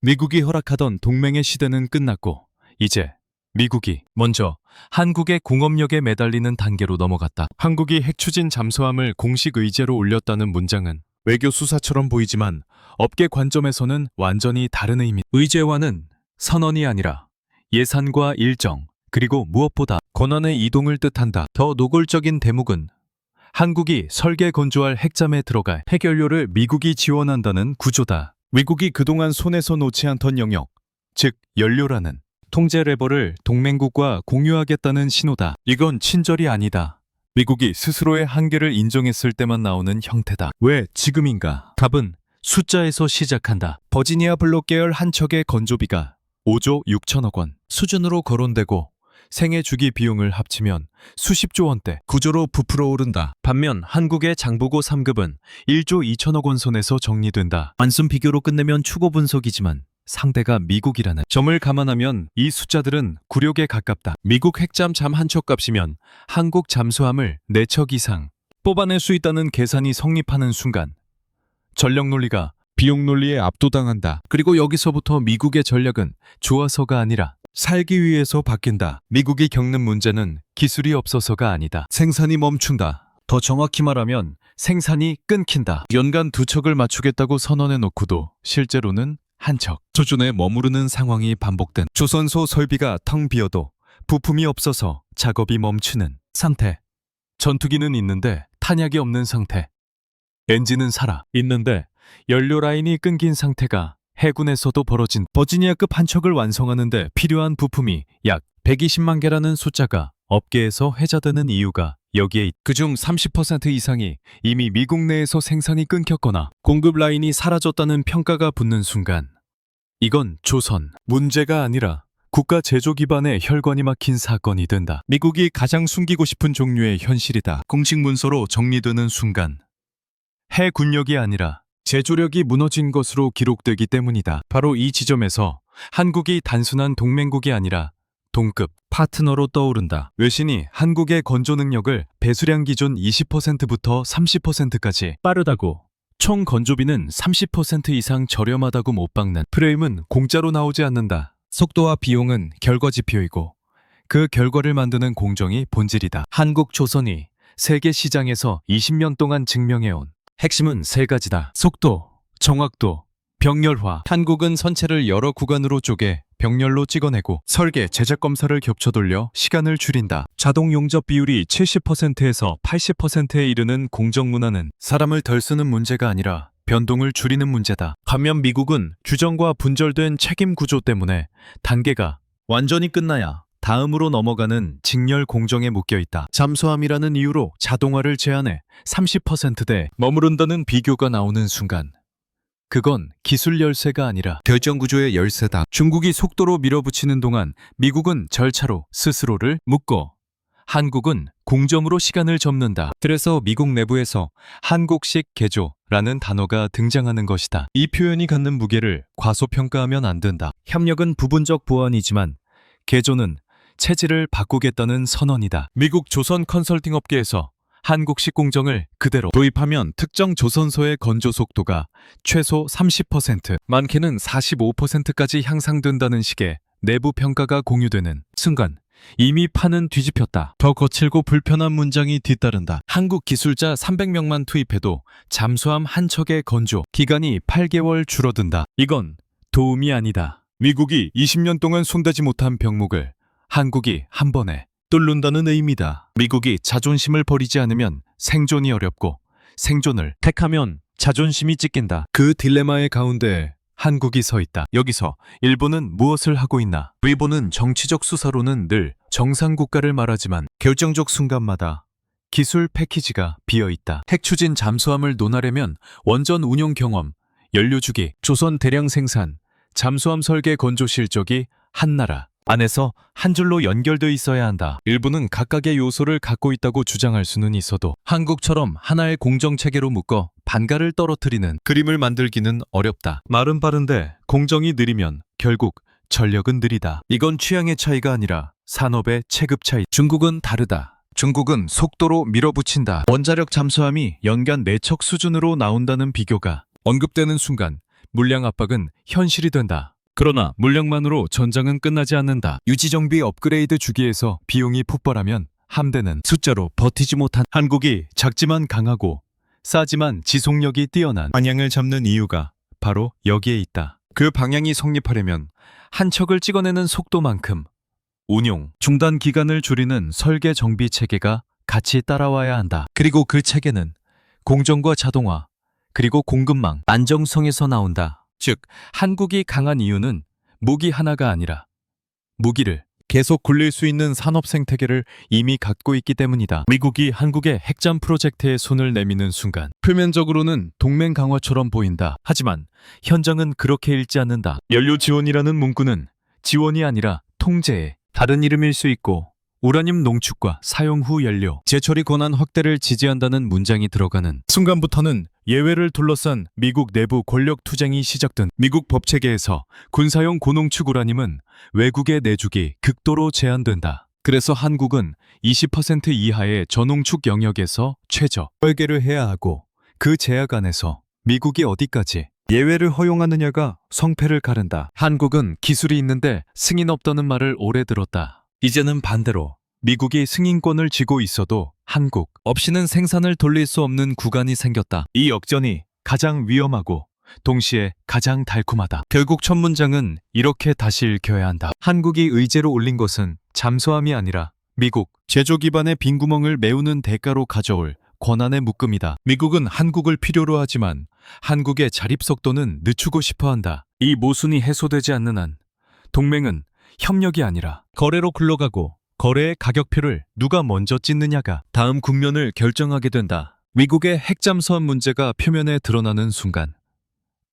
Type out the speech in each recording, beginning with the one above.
미국이 허락하던 동맹의 시대는 끝났고 이제 미국이 먼저 한국의 공업력에 매달리는 단계로 넘어갔다. 한국이 핵추진 잠수함을 공식 의제로 올렸다는 문장은 외교 수사처럼 보이지만 업계 관점에서는 완전히 다른 의미. 의제와는 선언이 아니라 예산과 일정, 그리고 무엇보다 권한의 이동을 뜻한다. 더 노골적인 대목은 한국이 설계 건조할 핵잠에 들어갈 핵연료를 미국이 지원한다는 구조다. 미국이 그동안 손에서 놓지 않던 영역, 즉 연료라는 통제 레버를 동맹국과 공유하겠다는 신호다. 이건 친절이 아니다. 미국이 스스로의 한계를 인정했을 때만 나오는 형태다. 왜 지금인가? 답은 숫자에서 시작한다. 버지니아 블록 계열 한 척의 건조비가 5조 6천억 원 수준으로 거론되고 생애 주기 비용을 합치면 수십조 원대 구조로 부풀어 오른다. 반면 한국의 장보고 3급은 1조 2천억 원 선에서 정리된다. 단순 비교로 끝내면 추고 분석이지만 상대가 미국이라는 점을 감안하면 이 숫자들은 굴욕에 가깝다. 미국 핵잠 잠 한 척 값이면 한국 잠수함을 4척 이상 뽑아낼 수 있다는 계산이 성립하는 순간 전력 논리가 비용 논리에 압도당한다. 그리고 여기서부터 미국의 전략은 좋아서가 아니라 살기 위해서 바뀐다. 미국이 겪는 문제는 기술이 없어서가 아니다. 생산이 멈춘다. 더 정확히 말하면 생산이 끊긴다. 연간 2척을 맞추겠다고 선언해 놓고도 실제로는 한 척 수준에 머무르는 상황이 반복된 조선소 설비가 텅 비어도 부품이 없어서 작업이 멈추는 상태. 전투기는 있는데 탄약이 없는 상태. 엔진은 살아 있는데 연료 라인이 끊긴 상태가 해군에서도 벌어진 버지니아급 한 척을 완성하는데 필요한 부품이 약 120만 개라는 숫자가 업계에서 회자되는 이유가 여기에 그중 30% 이상이 이미 미국 내에서 생산이 끊겼거나 공급 라인이 사라졌다는 평가가 붙는 순간 이건 조선 문제가 아니라 국가 제조 기반의 혈관이 막힌 사건이 된다. 미국이 가장 숨기고 싶은 종류의 현실이다. 공식 문서로 정리되는 순간 해군력이 아니라 제조력이 무너진 것으로 기록되기 때문이다. 바로 이 지점에서 한국이 단순한 동맹국이 아니라 동급 파트너로 떠오른다. 외신이 한국의 건조 능력을 배수량 기준 20%부터 30%까지 빠르다고, 총 건조비는 30% 이상 저렴하다고 못 박는 프레임은 공짜로 나오지 않는다. 속도와 비용은 결과지표이고 그 결과를 만드는 공정이 본질이다. 한국 조선이 세계 시장에서 20년 동안 증명해온 핵심은 3가지다. 속도, 정확도, 병렬화. 한국은 선체를 여러 구간으로 쪼개 병렬로 찍어내고 설계, 제작 검사를 겹쳐 돌려 시간을 줄인다. 자동 용접 비율이 70%에서 80%에 이르는 공정 문화는 사람을 덜 쓰는 문제가 아니라 변동을 줄이는 문제다. 반면 미국은 규정과 분절된 책임 구조 때문에 단계가 완전히 끝나야 다음으로 넘어가는 직렬 공정에 묶여있다. 잠수함이라는 이유로 자동화를 제한해 30%대 머무른다는 비교가 나오는 순간 그건 기술 열세가 아니라 결정 구조의 열세다. 중국이 속도로 밀어붙이는 동안 미국은 절차로 스스로를 묶고 한국은 공정으로 시간을 접는다. 그래서 미국 내부에서 한국식 개조라는 단어가 등장하는 것이다. 이 표현이 갖는 무게를 과소평가하면 안 된다. 협력은 부분적 보완이지만 개조는 체질을 바꾸겠다는 선언이다. 미국 조선 컨설팅 업계에서 한국식 공정을 그대로 도입하면 특정 조선소의 건조 속도가 최소 30%, 많게는 45%까지 향상된다는 식의 내부 평가가 공유되는 순간 이미 판은 뒤집혔다. 더 거칠고 불편한 문장이 뒤따른다. 한국 기술자 300명만 투입해도 잠수함 한 척의 건조 기간이 8개월 줄어든다. 이건 도움이 아니다. 미국이 20년 동안 손대지 못한 병목을 한국이 한 번에 뚫는다는 의미다. 미국이 자존심을 버리지 않으면 생존이 어렵고 생존을 택하면 자존심이 찢긴다. 그 딜레마의 가운데 한국이 서 있다. 여기서 일본은 무엇을 하고 있나? 일본은 정치적 수사로는 늘 정상국가를 말하지만 결정적 순간마다 기술 패키지가 비어있다. 핵추진 잠수함을 논하려면 원전 운용 경험, 연료주기, 조선 대량 생산, 잠수함 설계 건조 실적이 한 나라 안에서 한 줄로 연결돼 있어야 한다. 일부는 각각의 요소를 갖고 있다고 주장할 수는 있어도 한국처럼 하나의 공정체계로 묶어 반가를 떨어뜨리는 그림을 만들기는 어렵다. 말은 빠른데 공정이 느리면 결국 전력은 느리다. 이건 취향의 차이가 아니라 산업의 체급 차이. 중국은 다르다. 중국은 속도로 밀어붙인다. 원자력 잠수함이 연간 4척 수준으로 나온다는 비교가 언급되는 순간 물량 압박은 현실이 된다. 그러나 물량만으로 전장은 끝나지 않는다. 유지정비 업그레이드 주기에서 비용이 폭발하면 함대는 숫자로 버티지 못한 한국이 작지만 강하고 싸지만 지속력이 뛰어난 방향을 잡는 이유가 바로 여기에 있다. 그 방향이 성립하려면 한 척을 찍어내는 속도만큼 운용, 중단 기간을 줄이는 설계 정비 체계가 같이 따라와야 한다. 그리고 그 체계는 공정과 자동화, 그리고 공급망, 안정성에서 나온다. 즉, 한국이 강한 이유는 무기 하나가 아니라 무기를 계속 굴릴 수 있는 산업 생태계를 이미 갖고 있기 때문이다. 미국이 한국의 핵잠 프로젝트에 손을 내미는 순간 표면적으로는 동맹 강화처럼 보인다. 하지만 현장은 그렇게 읽지 않는다. 연료 지원이라는 문구는 지원이 아니라 통제의 다른 이름일 수 있고 우라늄 농축과 사용 후 연료, 재처리 권한 확대를 지지한다는 문장이 들어가는 순간부터는 예외를 둘러싼 미국 내부 권력 투쟁이 시작된 미국 법체계에서 군사용 고농축 우라늄은 외국에 내주기 극도로 제한된다. 그래서 한국은 20% 이하의 저농축 영역에서 최저 설계를 해야 하고 그 제약 안에서 미국이 어디까지 예외를 허용하느냐가 성패를 가른다. 한국은 기술이 있는데 승인 없다는 말을 오래 들었다. 이제는 반대로 미국이 승인권을 쥐고 있어도 한국 없이는 생산을 돌릴 수 없는 구간이 생겼다. 이 역전이 가장 위험하고 동시에 가장 달콤하다. 결국 첫 문장은 이렇게 다시 읽혀야 한다. 한국이 의제로 올린 것은 잠수함이 아니라 미국 제조 기반의 빈구멍을 메우는 대가로 가져올 권한의 묶음이다. 미국은 한국을 필요로 하지만 한국의 자립 속도는 늦추고 싶어 한다. 이 모순이 해소되지 않는 한 동맹은 협력이 아니라 거래로 굴러가고 거래의 가격표를 누가 먼저 찢느냐가 다음 국면을 결정하게 된다. 미국의 핵잠수함 문제가 표면에 드러나는 순간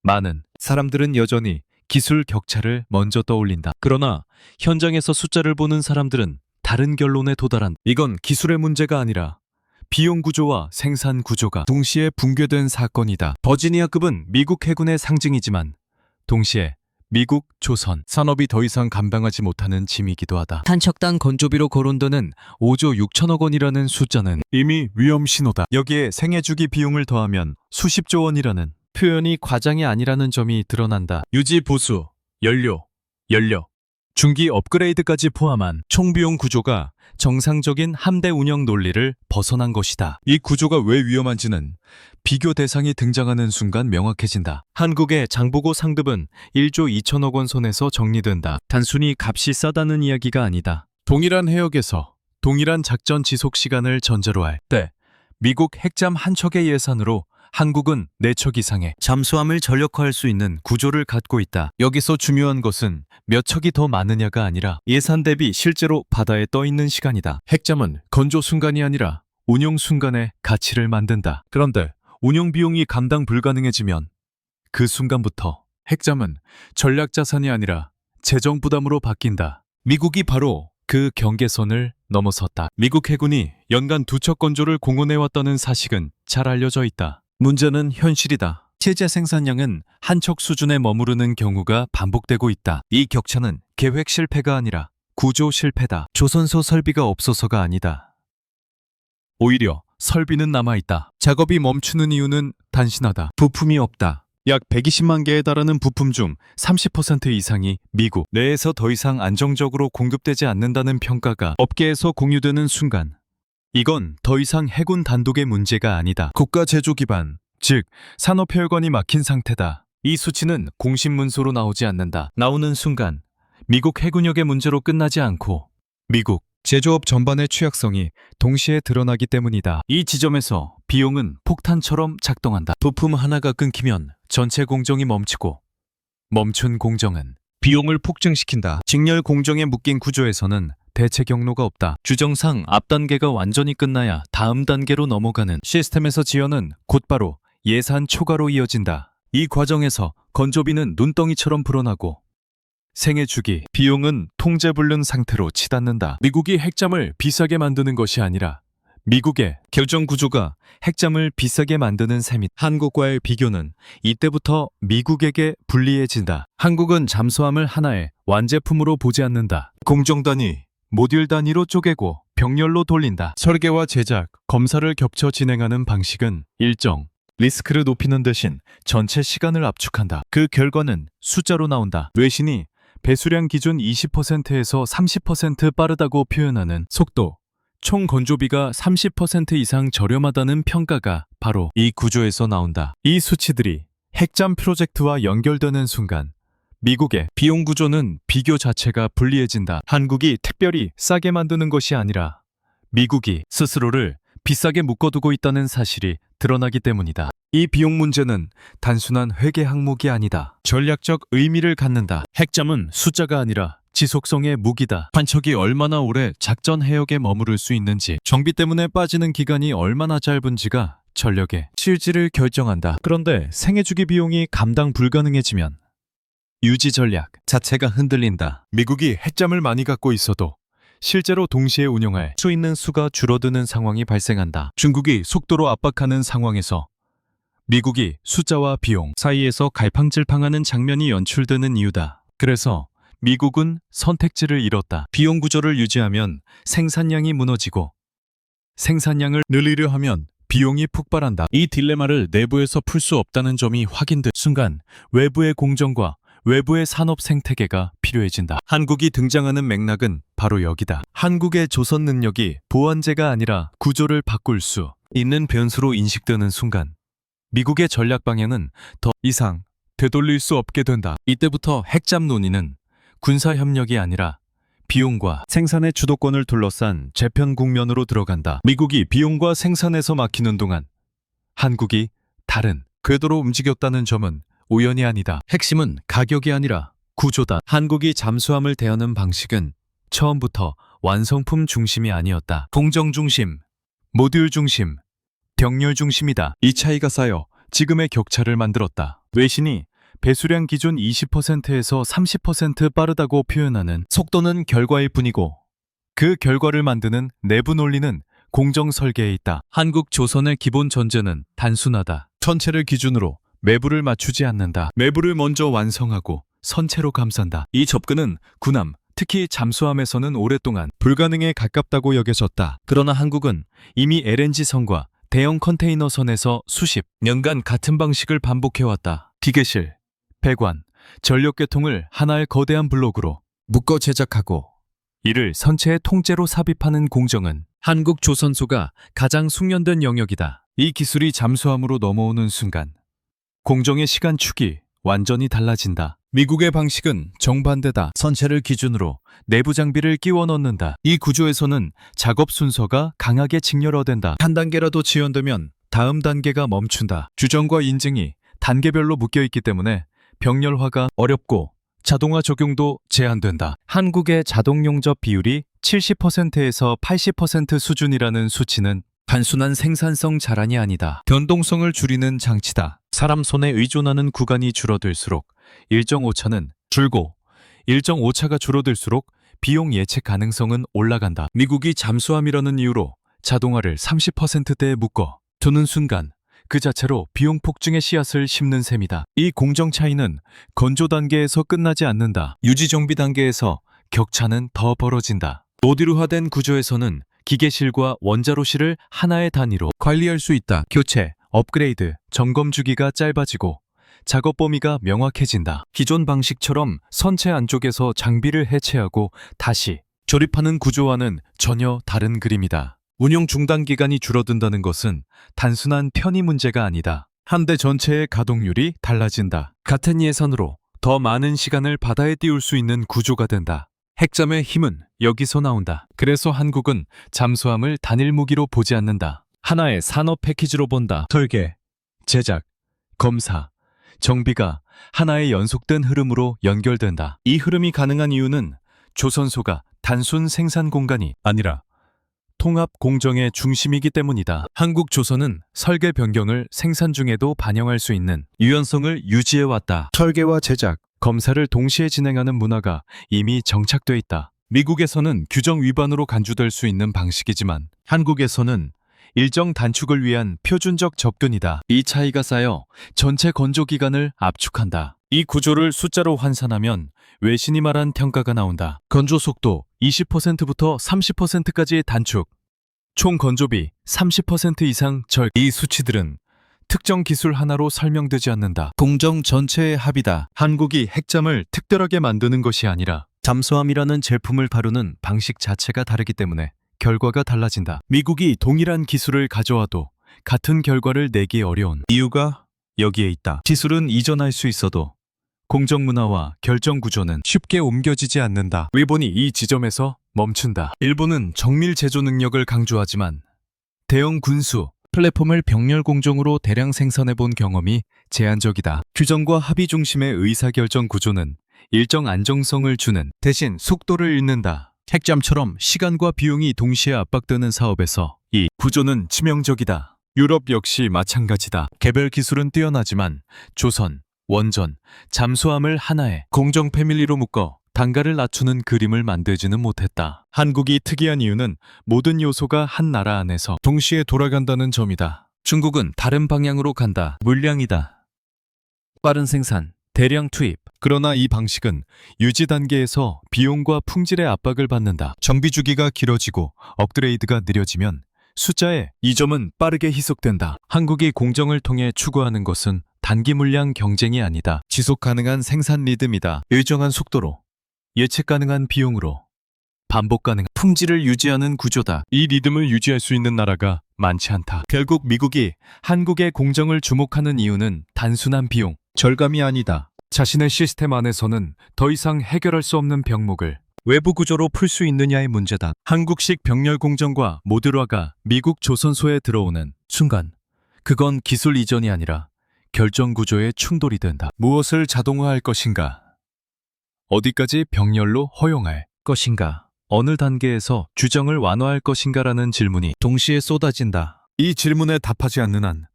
많은 사람들은 여전히 기술 격차를 먼저 떠올린다. 그러나 현장에서 숫자를 보는 사람들은 다른 결론에 도달한다. 이건 기술의 문제가 아니라 비용 구조와 생산 구조가 동시에 붕괴된 사건이다. 버지니아급은 미국 해군의 상징이지만 동시에 미국, 조선, 산업이 더 이상 감당하지 못하는 짐이기도 하다. 탄척당 건조비로 거론되는 5조 6천억 원이라는 숫자는 이미 위험 신호다. 여기에 생애주기 비용을 더하면 수십조 원이라는 표현이 과장이 아니라는 점이 드러난다. 유지 보수, 연료, 중기 업그레이드까지 포함한 총비용 구조가 정상적인 함대 운영 논리를 벗어난 것이다. 이 구조가 왜 위험한지는 비교 대상이 등장하는 순간 명확해진다. 한국의 장보고 상급은 1조 2천억 원 선에서 정리된다. 단순히 값이 싸다는 이야기가 아니다. 동일한 해역에서 동일한 작전 지속 시간을 전제로 할 때 미국 핵잠 한 척의 예산으로 한국은 4척 이상의 잠수함을 전력화할 수 있는 구조를 갖고 있다. 여기서 중요한 것은 몇 척이 더 많으냐가 아니라 예산 대비 실제로 바다에 떠 있는 시간이다. 핵잠은 건조 순간이 아니라 운용 순간의 가치를 만든다. 그런데 운용 비용이 감당 불가능해지면 그 순간부터 핵잠은 전략 자산이 아니라 재정 부담으로 바뀐다. 미국이 바로 그 경계선을 넘어섰다. 미국 해군이 연간 2척 건조를 공원해왔다는 사실은 잘 알려져 있다. 문제는 현실이다. 실제 생산량은 한 척 수준에 머무르는 경우가 반복되고 있다. 이 격차는 계획 실패가 아니라 구조 실패다. 조선소 설비가 없어서가 아니다. 오히려 설비는 남아있다. 작업이 멈추는 이유는 단순하다. 부품이 없다. 약 120만 개에 달하는 부품 중 30% 이상이 미국 내에서 더 이상 안정적으로 공급되지 않는다는 평가가 업계에서 공유되는 순간 이건 더 이상 해군 단독의 문제가 아니다. 국가 제조 기반, 즉 산업혈관이 막힌 상태다. 이 수치는 공식 문서로 나오지 않는다. 나오는 순간 미국 해군력의 문제로 끝나지 않고 미국 제조업 전반의 취약성이 동시에 드러나기 때문이다. 이 지점에서 비용은 폭탄처럼 작동한다. 부품 하나가 끊기면 전체 공정이 멈추고 멈춘 공정은 비용을 폭증시킨다. 직렬 공정에 묶인 구조에서는 대체 경로가 없다. 규정상 앞 단계가 완전히 끝나야 다음 단계로 넘어가는 시스템에서 지연은 곧바로 예산 초과로 이어진다. 이 과정에서 건조비는 눈덩이처럼 불어나고 생애 주기, 비용은 통제불능 상태로 치닫는다. 미국이 핵잠을 비싸게 만드는 것이 아니라 미국의 결정 구조가 핵잠을 비싸게 만드는 셈이 한국과의 비교는 이때부터 미국에게 불리해진다. 한국은 잠수함을 하나의 완제품으로 보지 않는다. 공정 단위, 모듈 단위로 쪼개고 병렬로 돌린다. 설계와 제작, 검사를 겹쳐 진행하는 방식은 일정 리스크를 높이는 대신 전체 시간을 압축한다. 그 결과는 숫자로 나온다. 외신이 배수량 기준 20%에서 30% 빠르다고 표현하는 속도, 총 건조비가 30% 이상 저렴하다는 평가가 바로 이 구조에서 나온다. 이 수치들이 핵잠 프로젝트와 연결되는 순간 미국의 비용 구조는 비교 자체가 불리해진다. 한국이 특별히 싸게 만드는 것이 아니라 미국이 스스로를 비싸게 묶어두고 있다는 사실이 드러나기 때문이다. 이 비용 문제는 단순한 회계 항목이 아니다. 전략적 의미를 갖는다. 핵잠은 숫자가 아니라 지속성의 무기다. 관척이 얼마나 오래 작전 해역에 머무를 수 있는지, 정비 때문에 빠지는 기간이 얼마나 짧은지가 전력의 실질을 결정한다. 그런데 생애주기 비용이 감당 불가능해지면 유지 전략 자체가 흔들린다. 미국이 핵잠을 많이 갖고 있어도 실제로 동시에 운영할 수 있는 수가 줄어드는 상황이 발생한다. 중국이 속도로 압박하는 상황에서 미국이 숫자와 비용 사이에서 갈팡질팡하는 장면이 연출되는 이유다. 그래서 미국은 선택지를 잃었다. 비용 구조를 유지하면 생산량이 무너지고 생산량을 늘리려 하면 비용이 폭발한다. 이 딜레마를 내부에서 풀 수 없다는 점이 확인된 순간 외부의 공정과 외부의 산업 생태계가 필요해진다. 한국이 등장하는 맥락은 바로 여기다. 한국의 조선 능력이 보완제가 아니라 구조를 바꿀 수 있는 변수로 인식되는 순간 미국의 전략 방향은 더 이상 되돌릴 수 없게 된다. 이때부터 핵잠 논의는 군사협력이 아니라 비용과 생산의 주도권을 둘러싼 재편 국면으로 들어간다. 미국이 비용과 생산에서 막히는 동안 한국이 다른 궤도로 움직였다는 점은 우연이 아니다. 핵심은 가격이 아니라 구조다. 한국이 잠수함을 대하는 방식은 처음부터 완성품 중심이 아니었다. 공정 중심, 모듈 중심, 병렬 중심이다. 이 차이가 쌓여 지금의 격차를 만들었다. 외신이 배수량 기준 20%에서 30% 빠르다고 표현하는 속도는 결과일 뿐이고 그 결과를 만드는 내부 논리는 공정 설계에 있다. 한국 조선의 기본 전제는 단순하다. 전체를 기준으로 매부를 맞추지 않는다. 매부를 먼저 완성하고 선체로 감싼다. 이 접근은 군함, 특히 잠수함에서는 오랫동안 불가능에 가깝다고 여겨졌다. 그러나 한국은 이미 LNG선과 대형 컨테이너선에서 수십 년간 같은 방식을 반복해왔다. 기계실, 배관, 전력계통을 하나의 거대한 블록으로 묶어 제작하고 이를 선체의 통째로 삽입하는 공정은 한국 조선소가 가장 숙련된 영역이다. 이 기술이 잠수함으로 넘어오는 순간 공정의 시간축이 완전히 달라진다. 미국의 방식은 정반대다. 선체를 기준으로 내부 장비를 끼워 넣는다. 이 구조에서는 작업 순서가 강하게 직렬화된다. 한 단계라도 지연되면 다음 단계가 멈춘다. 규정과 인증이 단계별로 묶여있기 때문에 병렬화가 어렵고 자동화 적용도 제한된다. 한국의 자동 용접 비율이 70%에서 80% 수준이라는 수치는 단순한 생산성 자란이 아니다. 변동성을 줄이는 장치다. 사람 손에 의존하는 구간이 줄어들수록 일정 오차는 줄고 일정 오차가 줄어들수록 비용 예측 가능성은 올라간다. 미국이 잠수함이라는 이유로 자동화를 30%대에 묶어 두는 순간 그 자체로 비용 폭증의 씨앗을 심는 셈이다. 이 공정 차이는 건조 단계에서 끝나지 않는다. 유지 정비 단계에서 격차는 더 벌어진다. 모듈화된 구조에서는 기계실과 원자로실을 하나의 단위로 관리할 수 있다. 교체, 업그레이드, 점검 주기가 짧아지고 작업 범위가 명확해진다. 기존 방식처럼 선체 안쪽에서 장비를 해체하고 다시 조립하는 구조와는 전혀 다른 그림이다. 운용 중단 기간이 줄어든다는 것은 단순한 편의 문제가 아니다. 한 대 전체의 가동률이 달라진다. 같은 예산으로 더 많은 시간을 바다에 띄울 수 있는 구조가 된다. 핵잠의 힘은 여기서 나온다. 그래서 한국은 잠수함을 단일 무기로 보지 않는다. 하나의 산업 패키지로 본다. 설계, 제작, 검사, 정비가 하나의 연속된 흐름으로 연결된다. 이 흐름이 가능한 이유는 조선소가 단순 생산 공간이 아니라 통합 공정의 중심이기 때문이다. 한국 조선은 설계 변경을 생산 중에도 반영할 수 있는 유연성을 유지해왔다. 설계와 제작, 검사를 동시에 진행하는 문화가 이미 정착돼 있다. 미국에서는 규정 위반으로 간주될 수 있는 방식이지만 한국에서는 일정 단축을 위한 표준적 접근이다. 이 차이가 쌓여 전체 건조 기간을 압축한다. 이 구조를 숫자로 환산하면 외신이 말한 평가가 나온다. 건조 속도 20%부터 30%까지 단축, 총 건조비 30% 이상 절. 이 수치들은 특정 기술 하나로 설명되지 않는다. 공정 전체의 합이다. 한국이 핵잠을 특별하게 만드는 것이 아니라 잠수함이라는 제품을 다루는 방식 자체가 다르기 때문에 결과가 달라진다. 미국이 동일한 기술을 가져와도 같은 결과를 내기 어려운 이유가 여기에 있다. 기술은 이전할 수 있어도 공정 문화와 결정 구조는 쉽게 옮겨지지 않는다. 일본이 이 지점에서 멈춘다. 일본은 정밀 제조 능력을 강조하지만 대형 군수 플랫폼을 병렬 공정으로 대량 생산해 본 경험이 제한적이다. 규정과 합의 중심의 의사결정 구조는 일정 안정성을 주는 대신 속도를 잃는다. 핵잠처럼 시간과 비용이 동시에 압박되는 사업에서 이 구조는 치명적이다. 유럽 역시 마찬가지다. 개별 기술은 뛰어나지만 조선, 원전, 잠수함을 하나의 공정 패밀리로 묶어 단가를 낮추는 그림을 만들지는 못했다. 한국이 특이한 이유는 모든 요소가 한 나라 안에서 동시에 돌아간다는 점이다. 중국은 다른 방향으로 간다. 물량이다. 빠른 생산, 대량 투입. 그러나 이 방식은 유지 단계에서 비용과 품질의 압박을 받는다. 정비 주기가 길어지고 업그레이드가 느려지면 숫자의 이 점은 빠르게 희석된다. 한국이 공정을 통해 추구하는 것은 단기 물량 경쟁이 아니다. 지속 가능한 생산 리듬이다. 일정한 속도로, 예측 가능한 비용으로, 반복 가능한 품질을 유지하는 구조다. 이 리듬을 유지할 수 있는 나라가 많지 않다. 결국 미국이 한국의 공정을 주목하는 이유는 단순한 비용, 절감이 아니다. 자신의 시스템 안에서는 더 이상 해결할 수 없는 병목을 외부 구조로 풀 수 있느냐의 문제다. 한국식 병렬 공정과 모듈화가 미국 조선소에 들어오는 순간 그건 기술 이전이 아니라 결정 구조의 충돌이 된다. 무엇을 자동화할 것인가? 어디까지 병렬로 허용할 것인가? 어느 단계에서 규정을 완화할 것인가라는 질문이 동시에 쏟아진다. 이 질문에 답하지 않는 한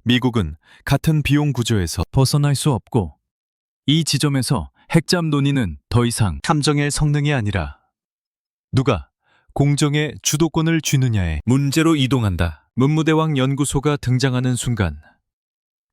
미국은 같은 비용 구조에서 벗어날 수 없고 이 지점에서 핵잠 논의는 더 이상 탐정의 성능이 아니라 누가 공정의 주도권을 쥐느냐의 문제로 이동한다. 문무대왕 연구소가 등장하는 순간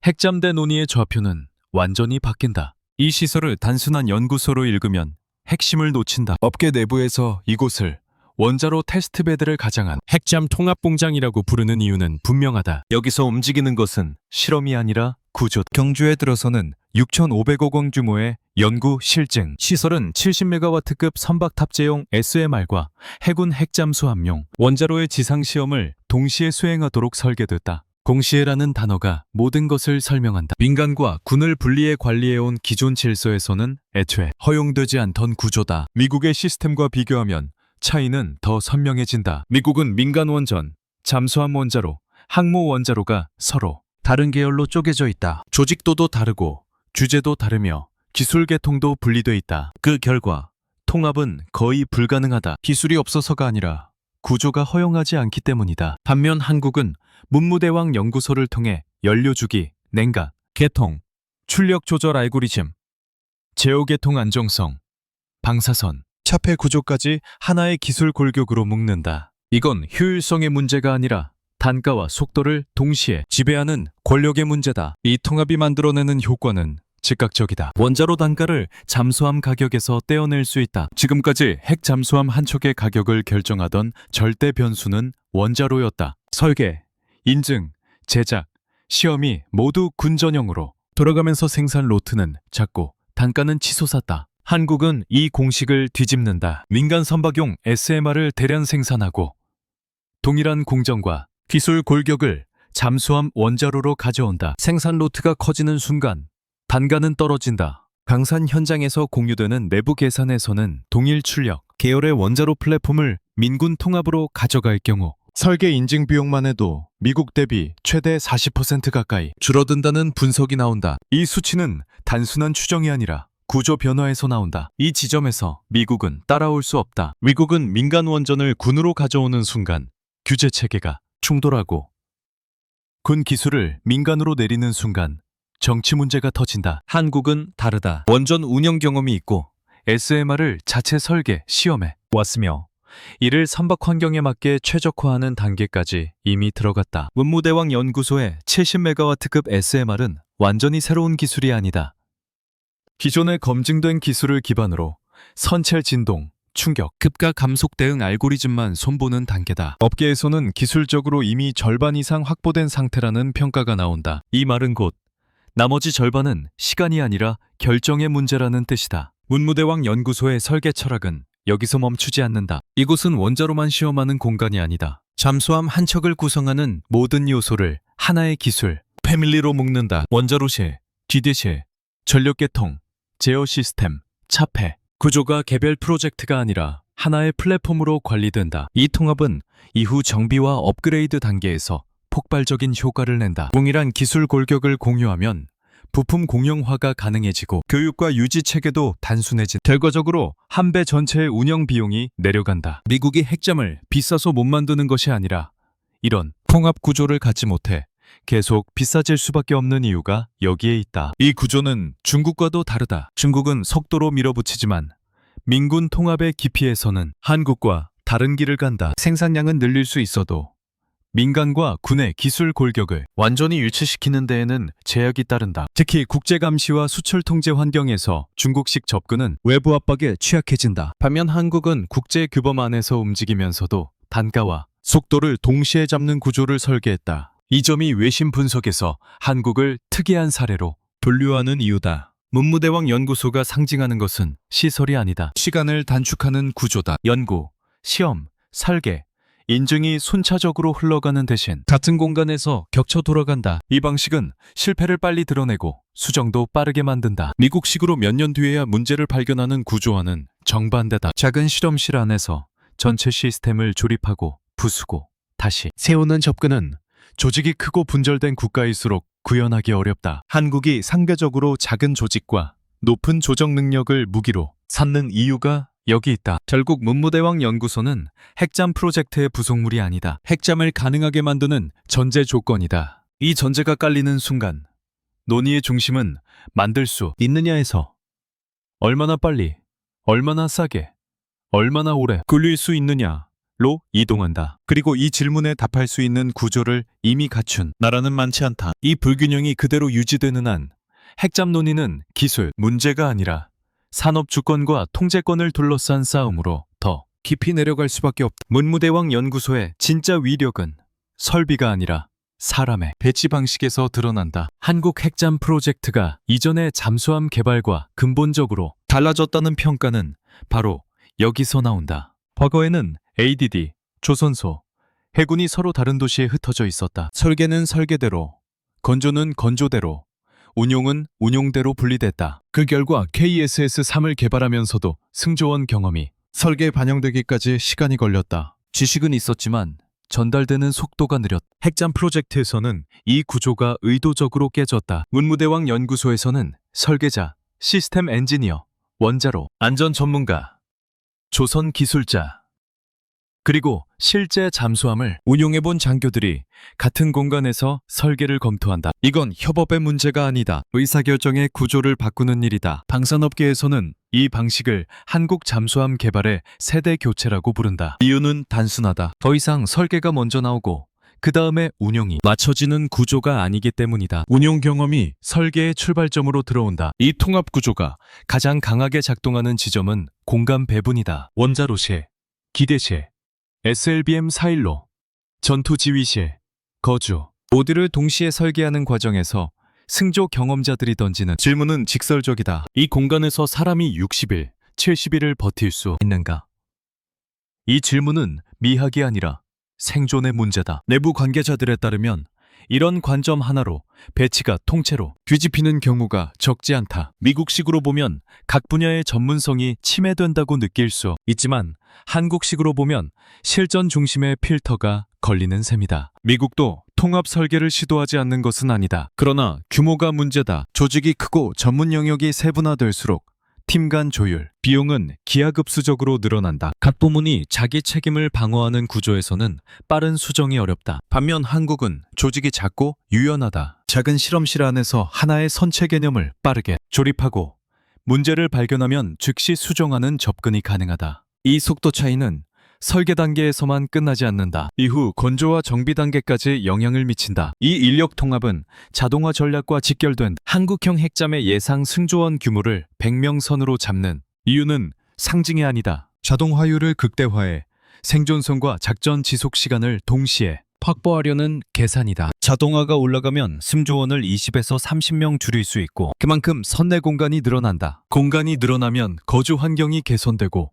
핵잠대 논의의 좌표는 완전히 바뀐다. 이 시설을 단순한 연구소로 읽으면 핵심을 놓친다. 업계 내부에서 이곳을 원자로 테스트베드를 가장한 핵잠 통합공장이라고 부르는 이유는 분명하다. 여기서 움직이는 것은 실험이 아니라 구조. 경주에 들어서는 6,500억 원 규모의 연구 실증 시설은 70메가와트급 선박 탑재용 SMR과 해군 핵잠수함용 원자로의 지상시험을 동시에 수행하도록 설계됐다. 공시회라는 단어가 모든 것을 설명한다. 민간과 군을 분리해 관리해온 기존 질서에서는 애초에 허용되지 않던 구조다. 미국의 시스템과 비교하면 차이는 더 선명해진다. 미국은 민간 원전, 잠수함 원자로, 항모 원자로가 서로 다른 계열로 쪼개져 있다. 조직도도 다르고 주제도 다르며 기술 계통도 분리돼 있다. 그 결과 통합은 거의 불가능하다. 기술이 없어서가 아니라 구조가 허용하지 않기 때문이다. 반면 한국은 문무대왕 연구소를 통해 연료주기, 냉각, 계통, 출력 조절 알고리즘, 제어 계통 안정성, 방사선, 차폐 구조까지 하나의 기술 골격으로 묶는다. 이건 효율성의 문제가 아니라 단가와 속도를 동시에 지배하는 권력의 문제다. 이 통합이 만들어내는 효과는 즉각적이다. 원자로 단가를 잠수함 가격에서 떼어낼 수 있다. 지금까지 핵 잠수함 한 척의 가격을 결정하던 절대 변수는 원자로였다. 설계, 인증, 제작, 시험이 모두 군 전용으로 돌아가면서 생산 로트는 작고 단가는 치솟았다. 한국은 이 공식을 뒤집는다. 민간 선박용 SMR을 대량 생산하고 동일한 공정과 기술 골격을 잠수함 원자로로 가져온다. 생산 로트가 커지는 순간 단가는 떨어진다. 강산 현장에서 공유되는 내부 계산에서는 동일 출력, 계열의 원자로 플랫폼을 민군 통합으로 가져갈 경우 설계 인증 비용만 해도 미국 대비 최대 40% 가까이 줄어든다는 분석이 나온다. 이 수치는 단순한 추정이 아니라 구조 변화에서 나온다. 이 지점에서 미국은 따라올 수 없다. 미국은 민간 원전을 군으로 가져오는 순간 규제 체계가 충돌하고 군 기술을 민간으로 내리는 순간 정치 문제가 터진다. 한국은 다르다. 원전 운영 경험이 있고 SMR을 자체 설계, 시험해 왔으며 이를 선박 환경에 맞게 최적화하는 단계까지 이미 들어갔다. 문무대왕 연구소의 70메가와트급 SMR은 완전히 새로운 기술이 아니다. 기존에 검증된 기술을 기반으로 선체 진동, 충격, 급가 감속 대응 알고리즘만 손보는 단계다. 업계에서는 기술적으로 이미 절반 이상 확보된 상태라는 평가가 나온다. 이 말은 곧 나머지 절반은 시간이 아니라 결정의 문제라는 뜻이다. 문무대왕 연구소의 설계 철학은 여기서 멈추지 않는다. 이곳은 원자로만 시험하는 공간이 아니다. 잠수함 한 척을 구성하는 모든 요소를 하나의 기술, 패밀리로 묶는다. 원자로실, 기대실, 전력계통, 제어 시스템, 차폐. 구조가 개별 프로젝트가 아니라 하나의 플랫폼으로 관리된다. 이 통합은 이후 정비와 업그레이드 단계에서 폭발적인 효과를 낸다. 동일한 기술 골격을 공유하면 부품 공용화가 가능해지고 교육과 유지 체계도 단순해진. 결과적으로 한 배 전체의 운영 비용이 내려간다. 미국이 핵잠을 비싸서 못 만드는 것이 아니라 이런 통합 구조를 갖지 못해 계속 비싸질 수밖에 없는 이유가 여기에 있다. 이 구조는 중국과도 다르다. 중국은 속도로 밀어붙이지만 민군 통합의 깊이에서는 한국과 다른 길을 간다. 생산량은 늘릴 수 있어도 민간과 군의 기술 골격을 완전히 일치시키는 데에는 제약이 따른다. 특히 국제 감시와 수출 통제 환경에서 중국식 접근은 외부 압박에 취약해진다. 반면 한국은 국제 규범 안에서 움직이면서도 단가와 속도를 동시에 잡는 구조를 설계했다. 이 점이 외신 분석에서 한국을 특이한 사례로 분류하는 이유다. 문무대왕 연구소가 상징하는 것은 시설이 아니다. 시간을 단축하는 구조다. 연구, 시험, 설계, 인증이 순차적으로 흘러가는 대신 같은 공간에서 겹쳐 돌아간다. 이 방식은 실패를 빨리 드러내고 수정도 빠르게 만든다. 미국식으로 몇 년 뒤에야 문제를 발견하는 구조와는 정반대다. 작은 실험실 안에서 전체 시스템을 조립하고 부수고 다시 세우는 접근은 조직이 크고 분절된 국가일수록 구현하기 어렵다. 한국이 상대적으로 작은 조직과 높은 조정 능력을 무기로 삼는 이유가 여기 있다. 결국 문무대왕 연구소는 핵잠 프로젝트의 부속물이 아니다. 핵잠을 가능하게 만드는 전제 조건이다. 이 전제가 깔리는 순간 논의의 중심은 만들 수 있느냐에서 얼마나 빨리, 얼마나 싸게, 얼마나 오래 굴릴 수 있느냐로 이동한다. 그리고 이 질문에 답할 수 있는 구조를 이미 갖춘 나라는 많지 않다. 이 불균형이 그대로 유지되는 한 핵잠 논의는 기술 문제가 아니라 산업 주권과 통제권을 둘러싼 싸움으로 더 깊이 내려갈 수밖에 없다. 문무대왕 연구소의 진짜 위력은 설비가 아니라 사람의 배치 방식에서 드러난다. 한국 핵잠 프로젝트가 이전의 잠수함 개발과 근본적으로 달라졌다는 평가는 바로 여기서 나온다. 과거에는 ADD, 조선소, 해군이 서로 다른 도시에 흩어져 있었다. 설계는 설계대로, 건조는 건조대로, 운용은 운용대로 분리됐다. 그 결과 KSS-3을 개발하면서도 승조원 경험이 설계에 반영되기까지 시간이 걸렸다. 지식은 있었지만 전달되는 속도가 느렸다. 핵잠 프로젝트에서는 이 구조가 의도적으로 깨졌다. 문무대왕 연구소에서는 설계자, 시스템 엔지니어, 원자로, 안전 전문가, 조선 기술자, 그리고 실제 잠수함을 운용해본 장교들이 같은 공간에서 설계를 검토한다. 이건 협업의 문제가 아니다. 의사결정의 구조를 바꾸는 일이다. 방산업계에서는 이 방식을 한국 잠수함 개발의 세대 교체라고 부른다. 이유는 단순하다. 더 이상 설계가 먼저 나오고 그 다음에 운용이 맞춰지는 구조가 아니기 때문이다. 운용 경험이 설계의 출발점으로 들어온다. 이 통합 구조가 가장 강하게 작동하는 지점은 공간 배분이다. 원자로실, 기대실, SLBM 4일로, 전투지휘실, 거주, 모두를 동시에 설계하는 과정에서 승조 경험자들이 던지는 질문은 직설적이다. 이 공간에서 사람이 60일, 70일을 버틸 수 있는가? 이 질문은 미학이 아니라 생존의 문제다. 내부 관계자들에 따르면 이런 관점 하나로 배치가 통째로 뒤집히는 경우가 적지 않다. 미국식으로 보면 각 분야의 전문성이 침해된다고 느낄 수 있지만 한국식으로 보면 실전 중심의 필터가 걸리는 셈이다. 미국도 통합 설계를 시도하지 않는 것은 아니다. 그러나 규모가 문제다. 조직이 크고 전문 영역이 세분화될수록 팀 간 조율, 비용은 기하급수적으로 늘어난다. 각 부문이 자기 책임을 방어하는 구조에서는 빠른 수정이 어렵다. 반면 한국은 조직이 작고 유연하다. 작은 실험실 안에서 하나의 선체 개념을 빠르게 조립하고 문제를 발견하면 즉시 수정하는 접근이 가능하다. 이 속도 차이는 설계 단계에서만 끝나지 않는다. 이후 건조와 정비 단계까지 영향을 미친다. 이 인력 통합은 자동화 전략과 직결된 한국형 핵잠의 예상 승조원 규모를 100명 선으로 잡는 이유는 상징이 아니다. 자동 화율을 극대화해 생존성과 작전 지속 시간을 동시에 확보하려는 계산이다. 자동화가 올라가면 승조원을 20에서 30명 줄일 수 있고 그만큼 선내 공간이 늘어난다. 공간이 늘어나면 거주 환경이 개선되고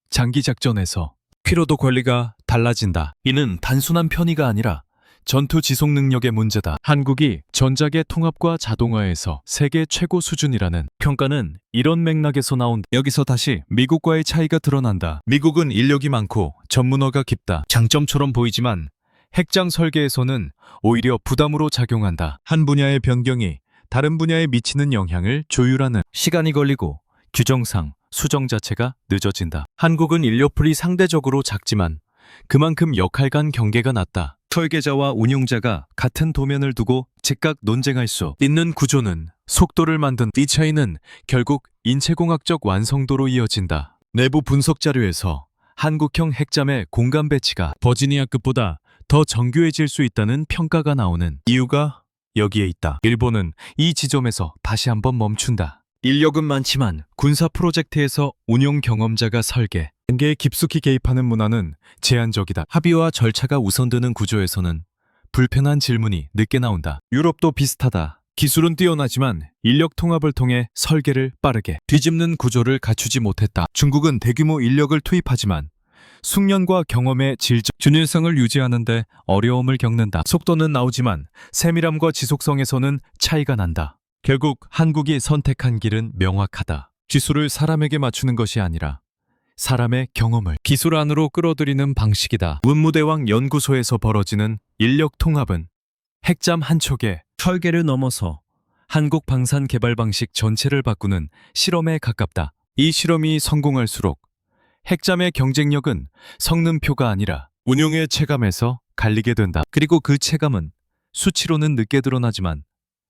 장기 작전에서 피로도 관리가 달라진다. 이는 단순한 편의가 아니라 전투 지속 능력의 문제다. 한국이 전작의 통합과 자동화에서 세계 최고 수준이라는 평가는 이런 맥락에서 나온다. 여기서 다시 미국과의 차이가 드러난다. 미국은 인력이 많고 전문화가 깊다. 장점처럼 보이지만 핵장 설계에서는 오히려 부담으로 작용한다. 한 분야의 변경이 다른 분야에 미치는 영향을 조율하는 시간이 걸리고 규정상 수정 자체가 늦어진다. 한국은 인력풀이 상대적으로 작지만 그만큼 역할 간 경계가 낮다. 설계자와 운용자가 같은 도면을 두고 즉각 논쟁할 수 있는 구조는 속도를 만든 이 차이는 결국 인체공학적 완성도로 이어진다. 내부 분석 자료에서 한국형 핵잠의 공간 배치가 버지니아급보다 더 정교해질 수 있다는 평가가 나오는 이유가 여기에 있다. 일본은 이 지점에서 다시 한번 멈춘다. 인력은 많지만 군사 프로젝트에서 운용 경험자가 설계, 단계에 깊숙이 개입하는 문화는 제한적이다. 합의와 절차가 우선되는 구조에서는 불편한 질문이 늦게 나온다. 유럽도 비슷하다. 기술은 뛰어나지만 인력 통합을 통해 설계를 빠르게 뒤집는 구조를 갖추지 못했다. 중국은 대규모 인력을 투입하지만 숙련과 경험의 질적 균일성을 유지하는데 어려움을 겪는다. 속도는 나오지만 세밀함과 지속성에서는 차이가 난다. 결국 한국이 선택한 길은 명확하다. 기술을 사람에게 맞추는 것이 아니라 사람의 경험을 기술 안으로 끌어들이는 방식이다. 문무대왕 연구소에서 벌어지는 인력 통합은 핵잠 한 척의 설계를 넘어서 한국 방산 개발 방식 전체를 바꾸는 실험에 가깝다. 이 실험이 성공할수록 핵잠의 경쟁력은 성능표가 아니라 운용의 체감에서 갈리게 된다. 그리고 그 체감은 수치로는 늦게 드러나지만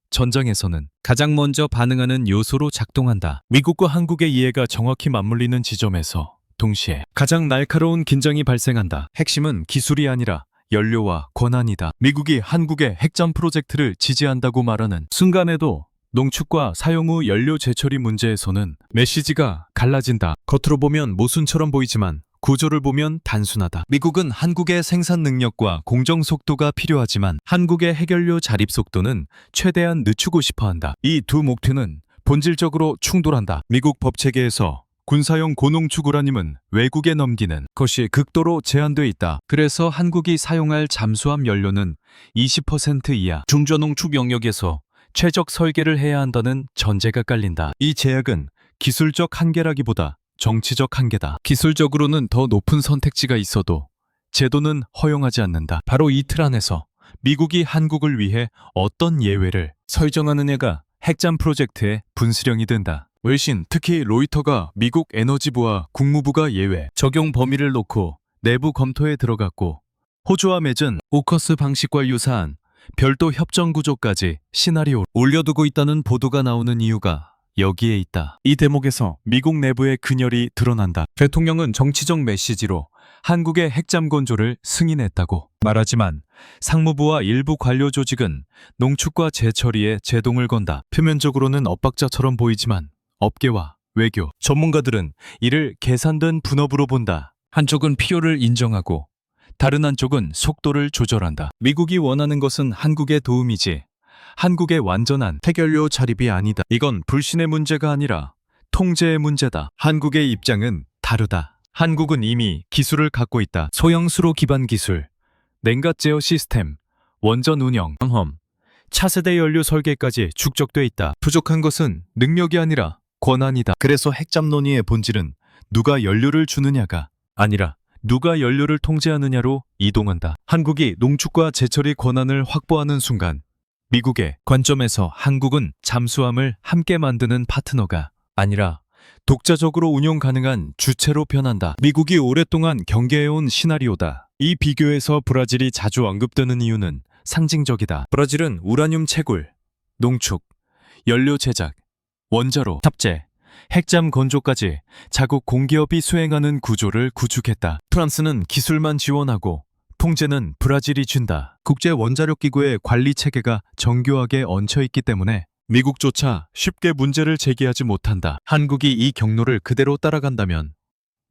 전장에서는 가장 먼저 반응하는 요소로 작동한다. 미국과 한국의 이해가 정확히 맞물리는 지점에서 동시에 가장 날카로운 긴장이 발생한다. 핵심은 기술이 아니라 연료와 권한이다. 미국이 한국의 핵잠 프로젝트를 지지한다고 말하는 순간에도 농축과 사용 후 연료 재처리 문제에서는 메시지가 갈라진다. 겉으로 보면 모순처럼 보이지만 구조를 보면 단순하다. 미국은 한국의 생산 능력과 공정 속도가 필요하지만 한국의 핵연료 자립 속도는 최대한 늦추고 싶어 한다. 이 두 목표는 본질적으로 충돌한다. 미국 법체계에서 군사용 고농축 우라늄은 외국에 넘기는 것이 극도로 제한돼 있다. 그래서 한국이 사용할 잠수함 연료는 20% 이하 중저농축 영역에서 최적 설계를 해야 한다는 전제가 깔린다. 이 제약은 기술적 한계라기보다 정치적 한계다. 기술적으로는 더 높은 선택지가 있어도 제도는 허용하지 않는다. 바로 이 틀 안에서 미국이 한국을 위해 어떤 예외를 설정하느냐가 핵잠 프로젝트의 분수령이 된다. 외신, 특히 로이터가 미국 에너지부와 국무부가 예외 적용 범위를 놓고 내부 검토에 들어갔고 호주와 맺은 오커스 방식과 유사한 별도 협정 구조까지 시나리오 올려두고 있다는 보도가 나오는 이유가 여기에 있다. 이 대목에서 미국 내부의 근열이 드러난다. 대통령은 정치적 메시지로 한국의 핵잠 건조를 승인했다고 말하지만 상무부와 일부 관료 조직은 농축과 재처리에 제동을 건다. 표면적으로는 엇박자처럼 보이지만 업계와 외교, 전문가들은 이를 계산된 분업으로 본다. 한쪽은 필요를 인정하고 다른 한쪽은 속도를 조절한다. 미국이 원하는 것은 한국의 도움이지 한국의 완전한 핵연료 자립이 아니다. 이건 불신의 문제가 아니라 통제의 문제다. 한국의 입장은 다르다. 한국은 이미 기술을 갖고 있다. 소형 수로 기반 기술, 냉각 제어 시스템, 원전 운영, 경험, 차세대 연료 설계까지 축적돼 있다. 부족한 것은 능력이 아니라 권한이다. 그래서 핵잠 논의의 본질은 누가 연료를 주느냐가 아니라 누가 연료를 통제하느냐로 이동한다. 한국이 농축과 재처리 권한을 확보하는 순간 미국의 관점에서 한국은 잠수함을 함께 만드는 파트너가 아니라 독자적으로 운용 가능한 주체로 변한다. 미국이 오랫동안 경계해온 시나리오다. 이 비교에서 브라질이 자주 언급되는 이유는 상징적이다. 브라질은 우라늄 채굴, 농축, 연료 제작, 원자로 탑재, 핵잠 건조까지 자국 공기업이 수행하는 구조를 구축했다. 프랑스는 기술만 지원하고 통제는 브라질이 준다. 국제원자력기구의 관리 체계가 정교하게 얹혀있기 때문에 미국조차 쉽게 문제를 제기하지 못한다. 한국이 이 경로를 그대로 따라간다면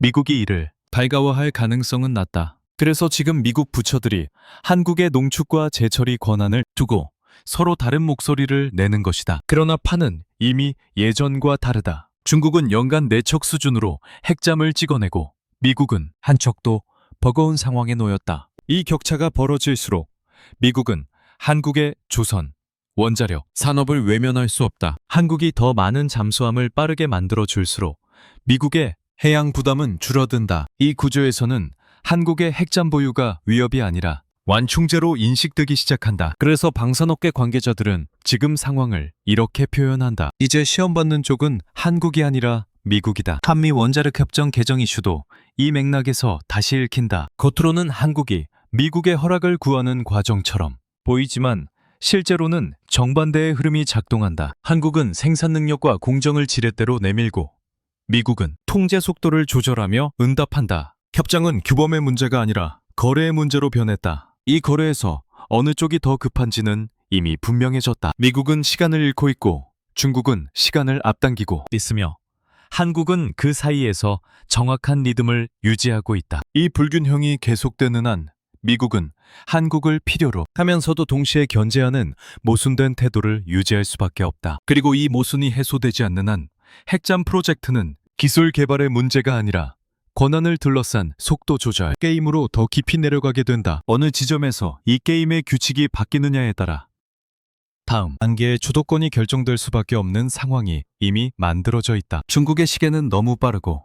미국이 이를 달가워할 가능성은 낮다. 그래서 지금 미국 부처들이 한국의 농축과 제철이 권한을 두고 서로 다른 목소리를 내는 것이다. 그러나 판은 이미 예전과 다르다. 중국은 연간 4척 수준으로 핵잠을 찍어내고 미국은 한 척도 버거운 상황에 놓였다. 이 격차가 벌어질수록 미국은 한국의 조선, 원자력, 산업을 외면할 수 없다. 한국이 더 많은 잠수함을 빠르게 만들어 줄수록 미국의 해양 부담은 줄어든다. 이 구조에서는 한국의 핵잠 보유가 위협이 아니라 완충제로 인식되기 시작한다. 그래서 방산업계 관계자들은 지금 상황을 이렇게 표현한다. 이제 시험받는 쪽은 한국이 아니라 미국이다. 한미 원자력 협정 개정 이슈도 이 맥락에서 다시 읽힌다. 겉으로는 한국이 미국의 허락을 구하는 과정처럼 보이지만 실제로는 정반대의 흐름이 작동한다. 한국은 생산 능력과 공정을 지렛대로 내밀고 미국은 통제 속도를 조절하며 응답한다. 협정은 규범의 문제가 아니라 거래의 문제로 변했다. 이 거래에서 어느 쪽이 더 급한지는 이미 분명해졌다. 미국은 시간을 잃고 있고 중국은 시간을 앞당기고 있으며 한국은 그 사이에서 정확한 리듬을 유지하고 있다. 이 불균형이 계속되는 한 미국은 한국을 필요로 하면서도 동시에 견제하는 모순된 태도를 유지할 수밖에 없다. 그리고 이 모순이 해소되지 않는 한 핵잠 프로젝트는 기술 개발의 문제가 아니라 권한을 둘러싼 속도 조절 게임으로 더 깊이 내려가게 된다. 어느 지점에서 이 게임의 규칙이 바뀌느냐에 따라 다음 단계의 주도권이 결정될 수밖에 없는 상황이 이미 만들어져 있다. 중국의 시계는 너무 빠르고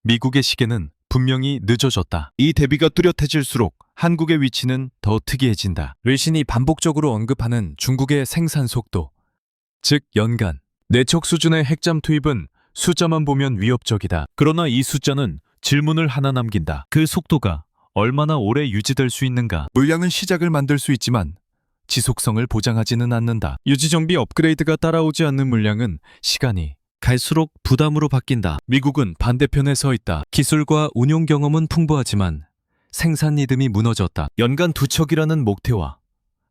미국의 시계는 분명히 늦어졌다. 이 대비가 뚜렷해질수록 한국의 위치는 더 특이해진다. 뢰신이 반복적으로 언급하는 중국의 생산 속도, 즉 연간 4척 수준의 핵잠 투입은 숫자만 보면 위협적이다. 그러나 이 숫자는 질문을 하나 남긴다. 그 속도가 얼마나 오래 유지될 수 있는가? 물량은 시작을 만들 수 있지만 지속성을 보장하지는 않는다. 유지정비 업그레이드가 따라오지 않는 물량은 시간이 갈수록 부담으로 바뀐다. 미국은 반대편에 서 있다. 기술과 운용 경험은 풍부하지만 생산 리듬이 무너졌다. 연간 2척이라는 목표와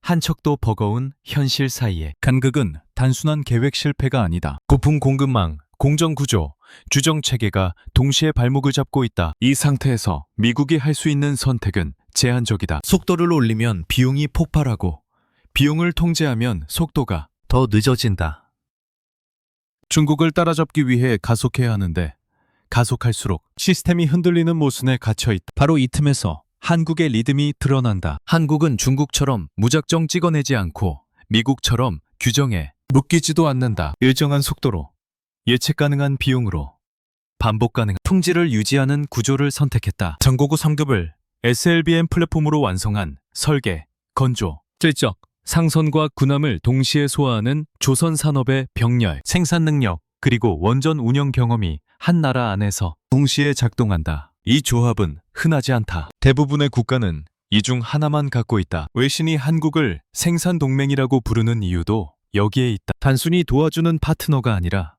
한 척도 버거운 현실 사이에 간극은 단순한 계획 실패가 아니다. 고품 공급망, 공정구조, 규정체계가 동시에 발목을 잡고 있다. 이 상태에서 미국이 할 수 있는 선택은 제한적이다. 속도를 올리면 비용이 폭발하고 비용을 통제하면 속도가 더 늦어진다. 중국을 따라잡기 위해 가속해야 하는데 가속할수록 시스템이 흔들리는 모순에 갇혀있다. 바로 이 틈에서 한국의 리듬이 드러난다. 한국은 중국처럼 무작정 찍어내지 않고 미국처럼 규정에 묶이지도 않는다. 일정한 속도로 예측 가능한 비용으로 반복 가능한 품질을 유지하는 구조를 선택했다. 전고구 3급을 SLBM 플랫폼으로 완성한 설계, 건조, 질적, 상선과 군함을 동시에 소화하는 조선 산업의 병렬, 생산 능력, 그리고 원전 운영 경험이 한 나라 안에서 동시에 작동한다. 이 조합은 흔하지 않다. 대부분의 국가는 이 중 하나만 갖고 있다. 외신이 한국을 생산 동맹이라고 부르는 이유도 여기에 있다. 단순히 도와주는 파트너가 아니라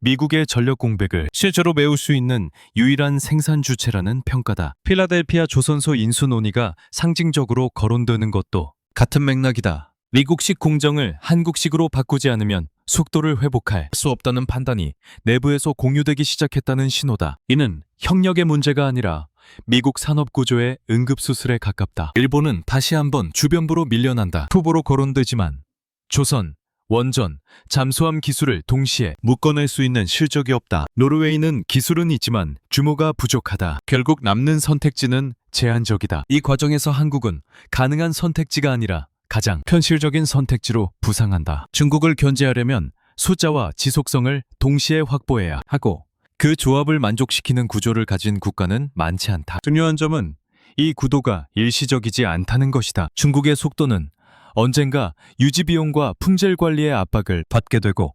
미국의 전력 공백을 실제로 메울 수 있는 유일한 생산 주체라는 평가다. 필라델피아 조선소 인수 논의가 상징적으로 거론되는 것도 같은 맥락이다. 미국식 공정을 한국식으로 바꾸지 않으면 속도를 회복할 수 없다는 판단이 내부에서 공유되기 시작했다는 신호다. 이는 협력의 문제가 아니라 미국 산업 구조의 응급수술에 가깝다. 일본은 다시 한번 주변부로 밀려난다. 후보로 거론되지만 조선, 원전, 잠수함 기술을 동시에 묶어낼 수 있는 실적이 없다. 노르웨이는 기술은 있지만 규모가 부족하다. 결국 남는 선택지는 제한적이다. 이 과정에서 한국은 가능한 선택지가 아니라 가장 현실적인 선택지로 부상한다. 중국을 견제하려면 숫자와 지속성을 동시에 확보해야 하고 그 조합을 만족시키는 구조를 가진 국가는 많지 않다. 중요한 점은 이 구도가 일시적이지 않다는 것이다. 중국의 속도는 언젠가 유지비용과 품질 관리의 압박을 받게 되고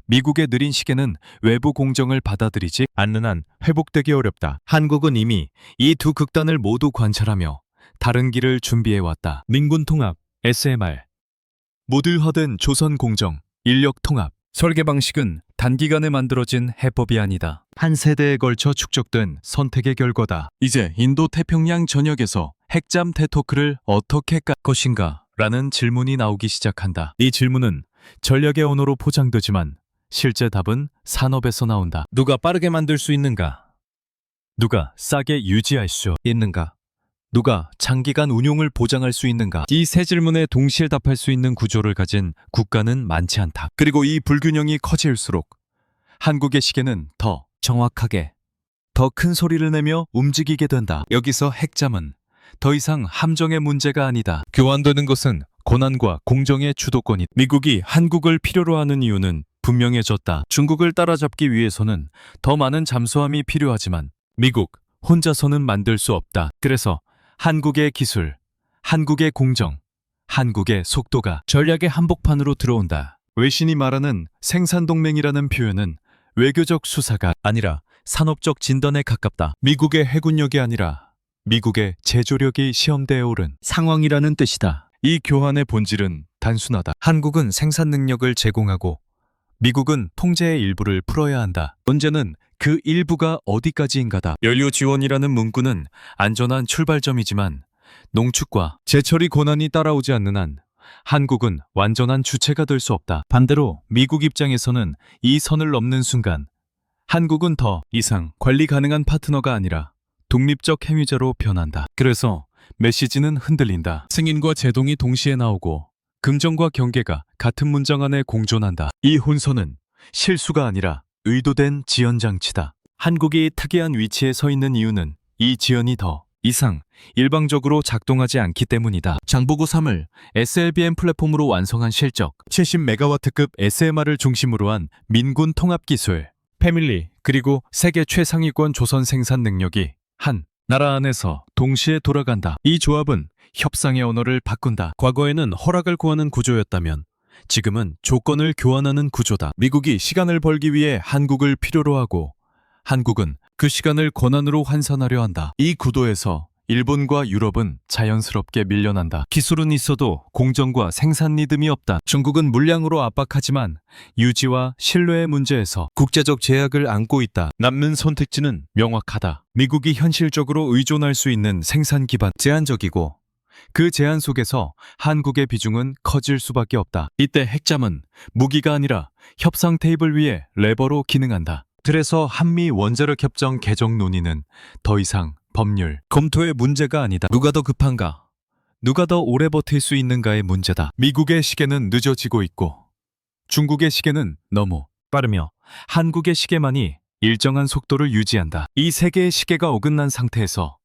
미국의 느린 시계는 외부 공정을 받아들이지 않는 한 회복되기 어렵다. 한국은 이미 이 두 극단을 모두 관찰하며 다른 길을 준비해왔다. 민군 통합, SMR, 모듈화된 조선 공정, 인력 통합, 설계 방식은 단기간에 만들어진 해법이 아니다. 한 세대에 걸쳐 축적된 선택의 결과다. 이제 인도 태평양 전역에서 핵잠 대토크를 어떻게 갈 것인가? 라는 질문이 나오기 시작한다. 이 질문은 전략의 언어로 포장되지만 실제 답은 산업에서 나온다. 누가 빠르게 만들 수 있는가? 누가 싸게 유지할 수 있는가? 누가 장기간 운용을 보장할 수 있는가? 이 세 질문에 동시에 답할 수 있는 구조를 가진 국가는 많지 않다. 그리고 이 불균형이 커질수록 한국의 시계는 더 정확하게, 더 큰 소리를 내며 움직이게 된다. 여기서 핵점은 더 이상 함정의 문제가 아니다. 교환되는 것은 고난과 공정의 주도권이. 미국이 한국을 필요로 하는 이유는 분명해졌다. 중국을 따라잡기 위해서는 더 많은 잠수함이 필요하지만 미국 혼자서는 만들 수 없다. 그래서 한국의 기술, 한국의 공정, 한국의 속도가 전략의 한복판으로 들어온다. 외신이 말하는 생산동맹이라는 표현은 외교적 수사가 아니라 산업적 진단에 가깝다. 미국의 해군력이 아니라 미국의 제조력이 시험대에 오른 상황이라는 뜻이다. 이 교환의 본질은 단순하다. 한국은 생산 능력을 제공하고 미국은 통제의 일부를 풀어야 한다. 문제는 그 일부가 어디까지인가다. 연료 지원이라는 문구는 안전한 출발점이지만 농축과 제철이 고난이 따라오지 않는 한 한국은 완전한 주체가 될 수 없다. 반대로 미국 입장에서는 이 선을 넘는 순간 한국은 더 이상 관리 가능한 파트너가 아니라 독립적 행위자로 변한다. 그래서 메시지는 흔들린다. 승인과 제동이 동시에 나오고 긍정과 경계가 같은 문장 안에 공존한다. 이 혼선은 실수가 아니라 의도된 지연 장치다. 한국이 특이한 위치에 서 있는 이유는 이 지연이 더 이상 일방적으로 작동하지 않기 때문이다. 장보고 3을 SLBM 플랫폼으로 완성한 실적, 70메가와트급 SMR을 중심으로 한 민군 통합 기술, 패밀리, 그리고 세계 최상위권 조선 생산 능력이 한 나라 안에서 동시에 돌아간다. 이 조합은 협상의 언어를 바꾼다. 과거에는 허락을 구하는 구조였다면 지금은 조건을 교환하는 구조다. 미국이 시간을 벌기 위해 한국을 필요로 하고 한국은 그 시간을 권한으로 환산하려 한다. 이 구도에서 일본과 유럽은 자연스럽게 밀려난다. 기술은 있어도 공정과 생산 리듬이 없다. 중국은 물량으로 압박하지만 유지와 신뢰의 문제에서 국제적 제약을 안고 있다. 남는 선택지는 명확하다. 미국이 현실적으로 의존할 수 있는 생산 기반 제한적이고 그 제한 속에서 한국의 비중은 커질 수밖에 없다. 이때 핵잠은 무기가 아니라 협상 테이블 위에 레버로 기능한다. 그래서 한미 원자력 협정 개정 논의는 더 이상 법률 검토의 문제가 아니다. 누가 더 급한가? 누가 더 오래 버틸 수 있는가의 문제다. 미국의 시계는 늦어지고 있고 중국의 시계는 너무 빠르며 한국의 시계만이 일정한 속도를 유지한다. 이 세 개의 시계가 어긋난 상태에서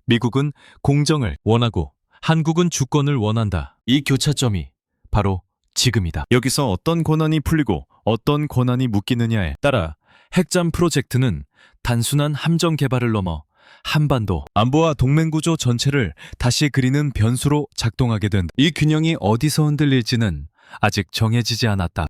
미국은 공정을 원하고 한국은 주권을 원한다. 이 교차점이 바로 지금이다. 여기서 어떤 권한이 풀리고 어떤 권한이 묶이느냐에 따라 핵잠 프로젝트는 단순한 함정 개발을 넘어 한반도 안보와 동맹구조 전체를 다시 그리는 변수로 작동하게 된다. 이 균형이 어디서 흔들릴지는 아직 정해지지 않았다.